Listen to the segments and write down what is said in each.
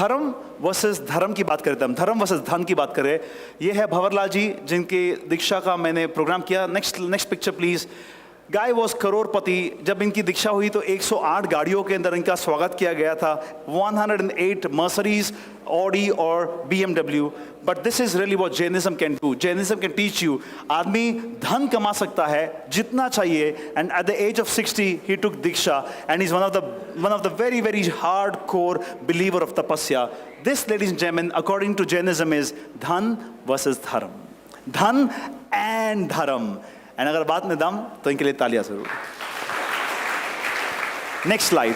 धर्म वर्सेस धर्म की बात करें, धर्म वर्सेस धन की बात करें। ये है भंवरलाल जी जिनके दीक्षा का मैंने प्रोग्राम किया। Next picture please. Guy was करोड़पति। जब इनकी दीक्षा हुई तो 108 गाड़ियों के अंदर इनका स्वागत किया गया था, 108 मर्सिडीज, ऑडी और BMW। But this is really what Jainism can do. Jainism can teach you आदमी धन कमा सकता है जितना चाहिए। And at the age of 60 he took diksha and is one of the very very hard core believer of tapasya. This ladies and gentleman according to Jainism is dhan versus dharma, dhan and धर्म। And अगर बात में दम तो इनके लिए तालियां जरूर। Next slide.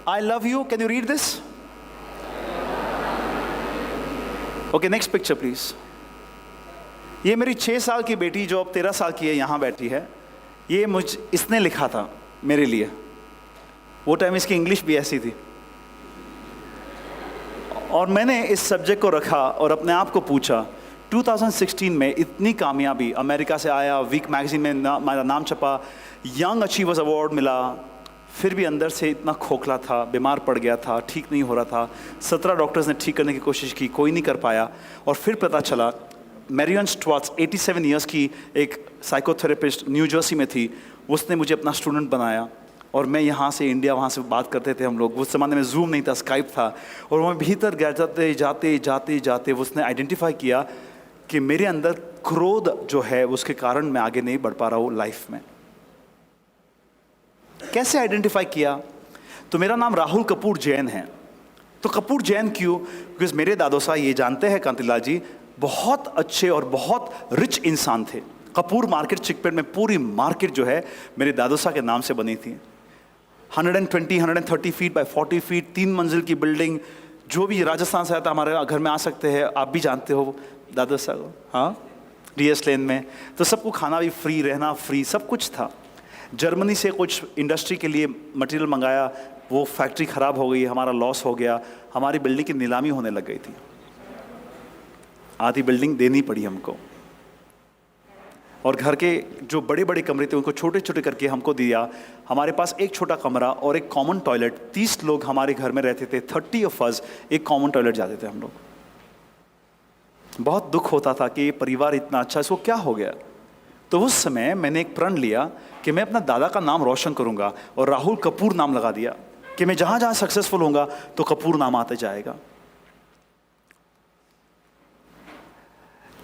I love you, can you read this? Okay, next picture please. ये मेरी 6 साल की बेटी जो अब 13 साल की है, यहां बैठी है। ये इसने लिखा था मेरे लिए। वो टाइम इसकी इंग्लिश भी ऐसी थी और मैंने इस सब्जेक्ट को रखा और अपने आप को पूछा 2016 में इतनी कामयाबी, अमेरिका से आया, वीक मैगजीन में मेरा नाम छपा, यंग अचीवर्स अवार्ड मिला, फिर भी अंदर से इतना खोखला था, बीमार पड़ गया था, ठीक नहीं हो रहा था। 17 डॉक्टर्स ने ठीक करने की कोशिश की, कोई नहीं कर पाया। और फिर पता चला मैरियन स्ट्वार्ट्स 87 ईयर्स की एक साइकोथेरेपिस्ट न्यू जर्सी में थी, उसने मुझे अपना स्टूडेंट बनाया और मैं यहाँ से इंडिया, वहाँ से बात करते थे हम लोग। उस ज़माने में जूम नहीं था, स्काइप था। और वहाँ भीतर जाते उसने आइडेंटिफाई किया कि मेरे अंदर क्रोध जो है उसके कारण मैं आगे नहीं बढ़ पा रहा हूँ लाइफ में। कैसे आइडेंटिफाई किया? तो मेरा नाम राहुल कपूर जैन है। तो कपूर जैन क्यों? बिकॉज मेरे दादो साहब, ये जानते हैं कांतिलाल जी, बहुत अच्छे और बहुत रिच इंसान थे। कपूर मार्केट चिकपेट में पूरी मार्केट जो है मेरे दादो साहब के नाम से बनी थी। 130 फीट बाय 40 फीट, 3 मंजिल की बिल्डिंग। जो भी राजस्थान से आता हमारे घर में आ सकते हैं, आप भी जानते हो दादा साहब, हाँ, DS लेन में। तो सबको खाना भी फ्री, रहना फ्री, सब कुछ था। जर्मनी से कुछ इंडस्ट्री के लिए मटेरियल मंगाया, वो फैक्ट्री ख़राब हो गई, हमारा लॉस हो गया, हमारी बिल्डिंग की नीलामी होने लग गई थी, आधी बिल्डिंग देनी पड़ी हमको। और घर के जो बड़े बड़े कमरे थे उनको छोटे छोटे करके हमको दिया। हमारे पास एक छोटा कमरा और एक कॉमन टॉयलेट। 30 लोग हमारे घर में रहते थे, 30 ऑफ अस एक कॉमन टॉयलेट जाते थे हम लोग। बहुत दुख होता था कि ये परिवार इतना अच्छा, इसको क्या हो गया। तो उस समय मैंने एक प्रण लिया कि मैं अपना दादा का नाम रोशन करूंगा और राहुल कपूर नाम लगा दिया कि मैं जहां जहां सक्सेसफुल होऊंगा तो कपूर नाम आते जाएगा।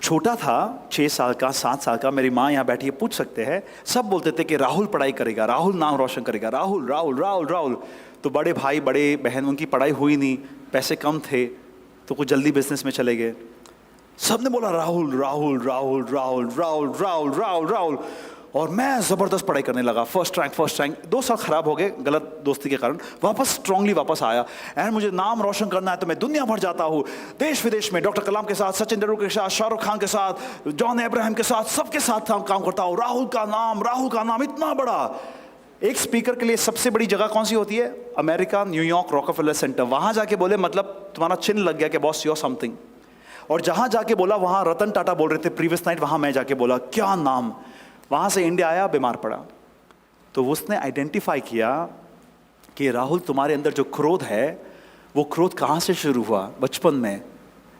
छोटा था, 6 साल का, 7 साल का। मेरी माँ यहाँ बैठी है, पूछ सकते हैं। सब बोलते थे कि राहुल पढ़ाई करेगा, राहुल नाम रोशन करेगा, राहुल राहुल राहुल राहुल। तो बड़े भाई बड़े बहन, उनकी पढ़ाई हुई नहीं, पैसे कम थे, तो कुछ जल्दी बिजनेस में चले गए। सब ने बोला राहुल राहुल राहुल राहुल राहुल राहुल राहुल राहुल। और मैं ज़बरदस्त पढ़ाई करने लगा, फर्स्ट रैंक। 2 साल ख़राब हो गए गलत दोस्ती के कारण। वापस स्ट्रांगली वापस आया एंड मुझे नाम रोशन करना है तो मैं दुनिया भर जाता हूँ, देश विदेश में, डॉक्टर कलाम के साथ, सचिन तेंदुलकर के साथ, शाहरुख खान के साथ, जॉन अब्राहम के साथ, सबके साथ काम करता हूँ। राहुल का नाम इतना बड़ा। एक स्पीकर के लिए सबसे बड़ी जगह कौन सी होती है? America, New York, Rockefeller Center. वहाँ जाके बोले मतलब तुम्हारा चिन्ह लग गया कि बॉस यू आर समथिंग। और जहाँ जाके बोला वहाँ रतन टाटा बोल रहे थे प्रीवियस नाइट, वहाँ मैं जाके बोला क्या नाम। वहाँ से इंडिया आया, बीमार पड़ा। तो उसने आइडेंटिफाई किया कि राहुल तुम्हारे अंदर जो क्रोध है वो क्रोध कहाँ से शुरू हुआ? बचपन में,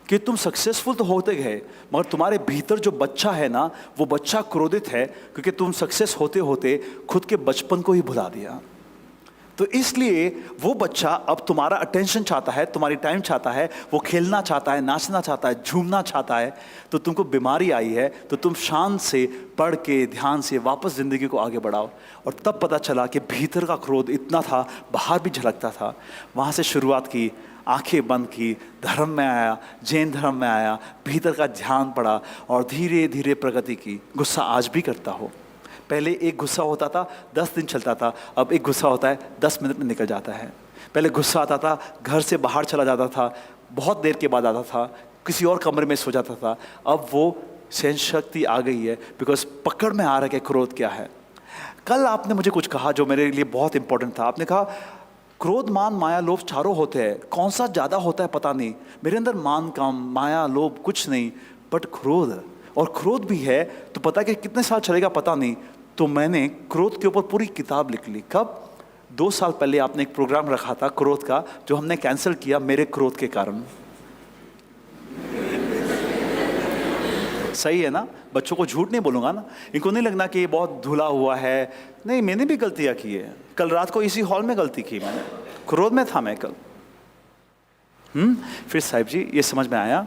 कि तुम सक्सेसफुल तो होते गए मगर तुम्हारे भीतर जो बच्चा है ना, वो बच्चा क्रोधित है क्योंकि तुम सक्सेस होते होते खुद के बचपन को ही भुला दिया। तो इसलिए वो बच्चा अब तुम्हारा अटेंशन चाहता है, तुम्हारी टाइम चाहता है, वो खेलना चाहता है, नाचना चाहता है, झूमना चाहता है। तो तुमको बीमारी आई है तो तुम शांत से पढ़ के ध्यान से वापस ज़िंदगी को आगे बढ़ाओ। और तब पता चला कि भीतर का क्रोध इतना था, बाहर भी झलकता था। वहाँ से शुरुआत की, आंखें बंद की, धर्म में आया, जैन धर्म में आया, भीतर का ध्यान पड़ा और धीरे धीरे प्रगति की। गुस्सा आज भी करता हो, पहले एक गुस्सा होता था 10 दिन चलता था, अब एक गुस्सा होता है 10 मिनट में निकल जाता है। पहले गुस्सा आता था, घर से बाहर चला जाता था, बहुत देर के बाद आता था, किसी और कमरे में सो जाता था। अब वो सहन शक्ति आ गई है बिकॉज पकड़ में आ रहा है कि क्रोध क्या है। कल आपने मुझे कुछ कहा जो मेरे लिए बहुत इंपॉर्टेंट था। आपने कहा क्रोध, मान, माया, लोभ चारों होते हैं, कौन सा ज़्यादा होता है पता नहीं। मेरे अंदर मान कम, माया, लोभ कुछ नहीं, बट क्रोध, और क्रोध भी है तो पता कि कितने साल चलेगा पता नहीं। तो मैंने क्रोध के ऊपर पूरी किताब लिख ली। कब? 2 साल पहले आपने एक प्रोग्राम रखा था क्रोध का, जो हमने कैंसिल किया मेरे क्रोध के कारण। सही है ना? बच्चों को झूठ नहीं बोलूंगा ना, इनको नहीं लगना कि ये बहुत धुला हुआ है। नहीं, मैंने भी गलतियां की है। कल रात को इसी हॉल में गलती की मैंने, क्रोध में था मैं कल। फिर साहिब जी ये समझ में आया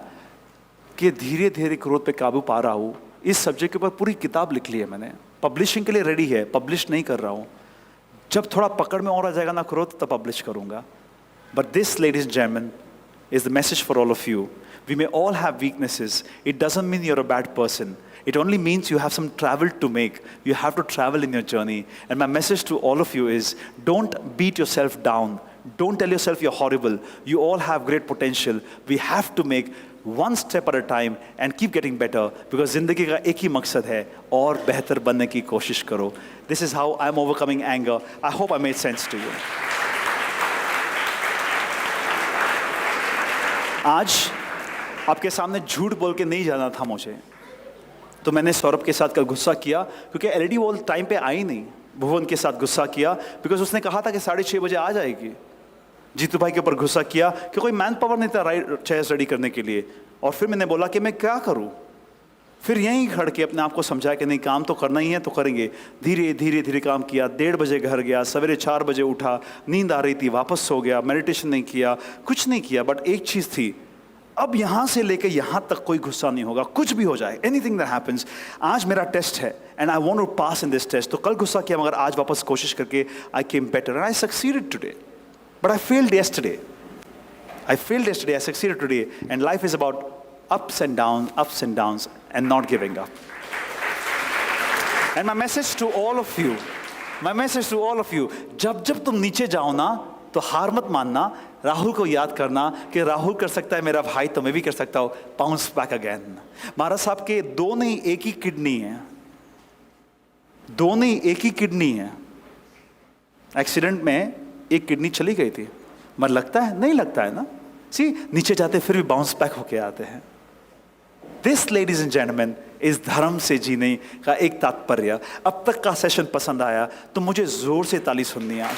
कि धीरे धीरे क्रोध पे काबू पा रहा हूँ। इस सब्जेक्ट के ऊपर पूरी किताब लिख ली है मैंने, पब्लिशिंग के लिए रेडी है, पब्लिश नहीं कर रहा हूँ। जब थोड़ा पकड़ में और आ जाएगा ना क्रोध, तब पब्लिश करूंगा। But this, ladies and gentleman, is the message for all of you. We may all have weaknesses. It doesn't mean you're a bad person. It only means you have some travel to make. You have to travel in your journey. And my message to all of you is, don't beat yourself down. Don't tell yourself you're horrible. You all have great potential. We have to make one step at a time and keep getting better, because जिंदगी का एक ही मकसद है, और बेहतर बनने की कोशिश करो. This is how I'm overcoming anger. I hope I made sense to you. आज आपके सामने झूठ बोल के नहीं जाना था मुझे, तो मैंने सौरभ के साथ कल गुस्सा किया, क्योंकि एलईडी वो टाइम पे आई नहीं। भुवन के साथ गुस्सा किया बिकॉज उसने कहा था कि 6:30 बजे आ जाएगी। जीतू भाई के ऊपर गुस्सा किया कि कोई मैन पावर नहीं था चेयर्स रेडी करने के लिए। और फिर मैंने बोला कि मैं क्या करूं। फिर यहीं खड़ के अपने आप को समझाया कि नहीं, काम तो करना ही है तो करेंगे। धीरे धीरे धीरे काम किया। 1:30 बजे घर गया, सवेरे 4 बजे उठा, नींद आ रही थी, वापस सो गया, मेडिटेशन नहीं किया, कुछ नहीं किया। बट एक चीज़ थी, अब यहाँ से लेके यहाँ तक कोई गुस्सा नहीं होगा, कुछ भी हो जाए, एनीथिंग दैट हैपेंस। आज मेरा टेस्ट है and I want to pass in this test. तो कल गुस्सा किया, मगर आज वापस कोशिश करके I came better and I succeeded today. But I failed yesterday. I failed yesterday, I succeeded today. And life is about ups and downs, and not giving up. And my message to all of you, जब जब तुम नीचे जाओ ना, तो हार मत मानना। राहुल को याद करना कि राहुल कर सकता है, मेरा भाई, तो मैं भी कर सकता हूँ। Bounce back again. महाराज साहब के 2 नहीं, एक ही किडनी है। 2 नहीं, एक ही किडनी है। एक्सीडेंट में एक किडनी चली गई थी, मगर लगता है नहीं, लगता है ना। सी, नीचे जाते फिर भी बाउंस बैक होके आते हैं। दिस, लेडीज एंड जेंटलमैन, इस धर्म से जीने का एक तात्पर्य। अब तक का सेशन पसंद आया तो मुझे जोर से ताली सुननी है आज।